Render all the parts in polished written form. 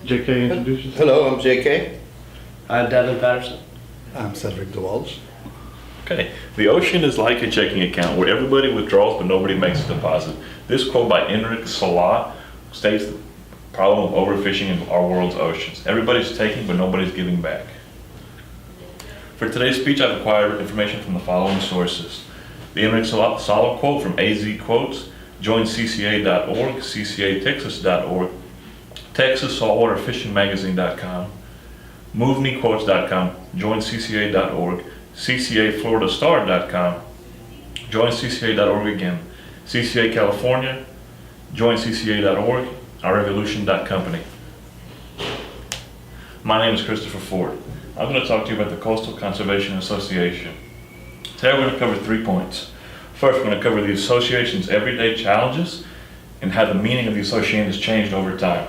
JK, introduce yourself. Hello, I'm JK. I'm Devin Patterson. I'm Cedric DeWalsh. Okay, the ocean is like a checking account where everybody withdraws but nobody makes a deposit. This quote by Enric Salah states the problem of overfishing in our world's oceans. Everybody's taking but nobody's giving back. For today's speech, I've acquired information from the following sources. The Enric Salah quote from AZ Quotes, joincca.org, ccatexas.org, TexasSaltwaterFishingMagazine.com, MoveMeQuotes.com, joincca.org, CCAFloridaStar.com, joincca.org again, CCA California, joincca.org, ourrevolution.company. My name is Christopher Ford. I'm going to talk to you about the Coastal Conservation Association. Today we're going to cover 3 points. First, we're going to cover the association's everyday challenges and how the meaning of the association has changed over time.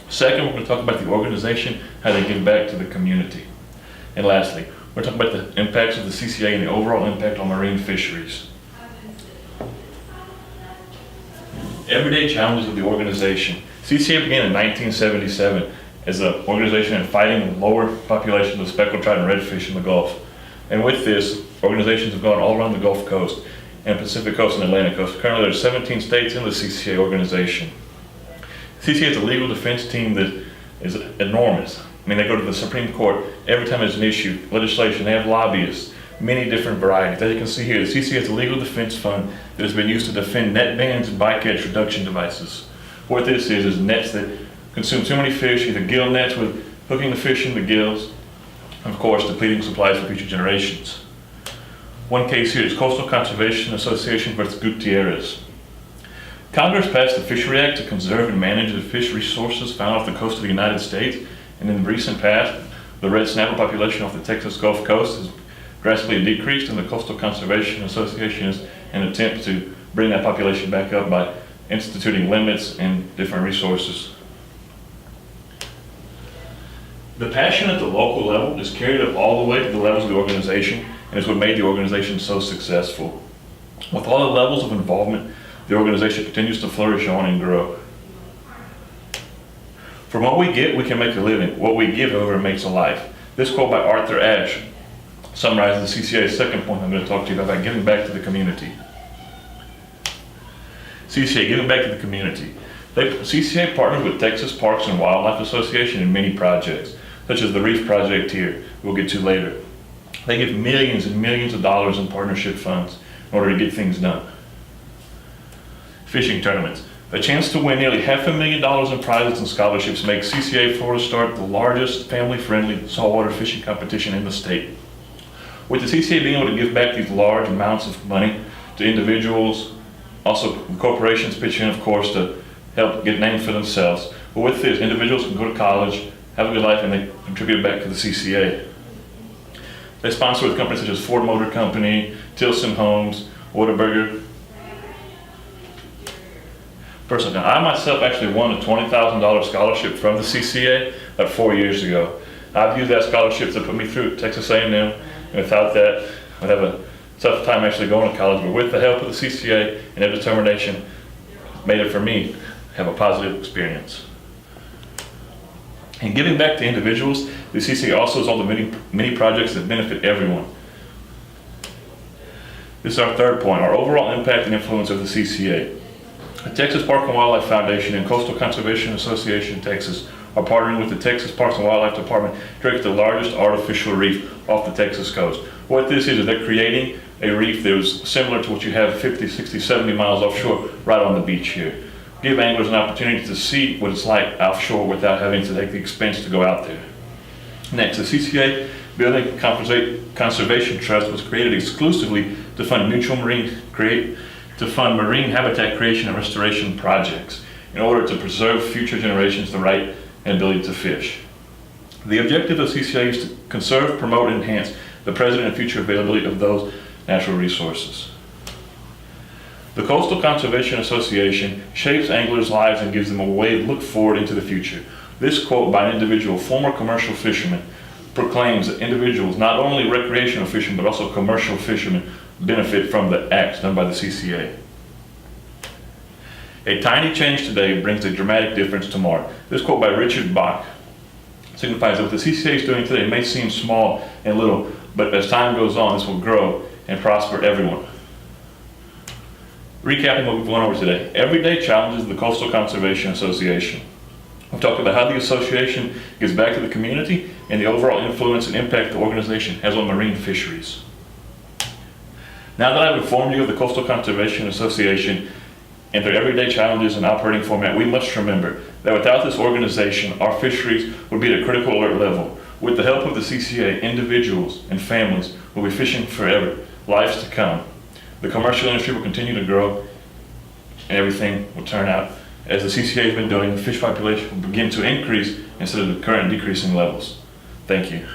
Second, we're going to talk about the organization, how they give back to the community. And lastly, we're going to talk about the impacts of the CCA and the overall impact on marine fisheries. Everyday challenges of the organization. CCA began in 1977 as an organization in fighting the lower population of speckled trout and redfish in the Gulf. And with this, organizations have gone all around the Gulf Coast and Pacific Coast and Atlantic Coast. Currently, there are 17 states in the CCA organization. CCA is a legal defense team that is enormous. I mean, they go to the Supreme Court every time there's an issue, legislation, they have lobbyists, many different varieties. As you can see here, the CCA is a legal defense fund that has been used to defend net bans and bycatch reduction devices. What this is nets that consume too many fish, either gill nets with hooking the fish in the gills, and of course, depleting supplies for future generations. One case here is Coastal Conservation Association versus Gutierrez. Congress passed the Fishery Act to conserve and manage the fish resources found off the coast of the United States, and in the recent past, the red snapper population off the Texas Gulf Coast has drastically decreased, and the Coastal Conservation Association is an attempt to bring that population back up by instituting limits and different resources. The passion at the local level is carried up all the way to the levels of the organization, and is what made the organization so successful. With all the levels of involvement, the organization continues to flourish on and grow. From what we get, we can make a living. What we give, however, makes a life. This quote by Arthur Ashe summarizes the CCA's second point I'm going to talk to you about giving back to the community. CCA, giving back to the community. CCA partnered with Texas Parks and Wildlife Association in many projects, such as the Reef Project here, we'll get to later. They give millions and millions of dollars in partnership funds in order to get things done. Fishing tournaments. A chance to win nearly $500,000 in prizes and scholarships makes CCA Florida Star the largest family-friendly saltwater fishing competition in the state. With the CCA being able to give back these large amounts of money to individuals, also corporations pitch in, of course, to help get names for themselves. But with this, individuals can go to college, have a good life, and they contribute back to the CCA. They sponsor with companies such as Ford Motor Company, Tilson Homes, Whataburger. Personally, I myself actually won a $20,000 scholarship from the CCA about 4 years ago. I've used that scholarship to put me through Texas A&M, and without that, I'd have a tough time actually going to college. But with the help of the CCA and their determination, made it for me to have a positive experience. And giving back to individuals, the CCA also is on the many projects that benefit everyone. This is our third point, our overall impact and influence of the CCA. The Texas Park and Wildlife Foundation and Coastal Conservation Association Texas are partnering with the Texas Parks and Wildlife Department to create the largest artificial reef off the Texas coast. What this is they're creating a reef that is similar to what you have 50, 60, 70 miles offshore right on the beach here. Give anglers an opportunity to see what it's like offshore without having to take the expense to go out there. Next, the CCA Building Conservation Trust was created exclusively to fund marine habitat creation and restoration projects in order to preserve future generations the right and ability to fish. The objective of CCA is to conserve, promote, and enhance the present and future availability of those natural resources. The Coastal Conservation Association shapes anglers' lives and gives them a way to look forward into the future. This quote by an individual, former commercial fisherman, proclaims that individuals, not only recreational fishermen, but also commercial fishermen, benefit from the acts done by the CCA. A tiny change today brings a dramatic difference tomorrow. This quote by Richard Bach signifies that what the CCA is doing today may seem small and little, but as time goes on, this will grow and prosper everyone. Recapping what we've gone over today, everyday challenges of the Coastal Conservation Association. We've talked about how the association gives back to the community and the overall influence and impact the organization has on marine fisheries. Now that I've informed you of the Coastal Conservation Association and their everyday challenges and operating format, we must remember that without this organization, our fisheries would be at a critical alert level. With the help of the CCA, individuals and families will be fishing forever, lives to come. The commercial industry will continue to grow and everything will turn out as the CCA has been doing. The fish population will begin to increase instead of the current decreasing levels. Thank you.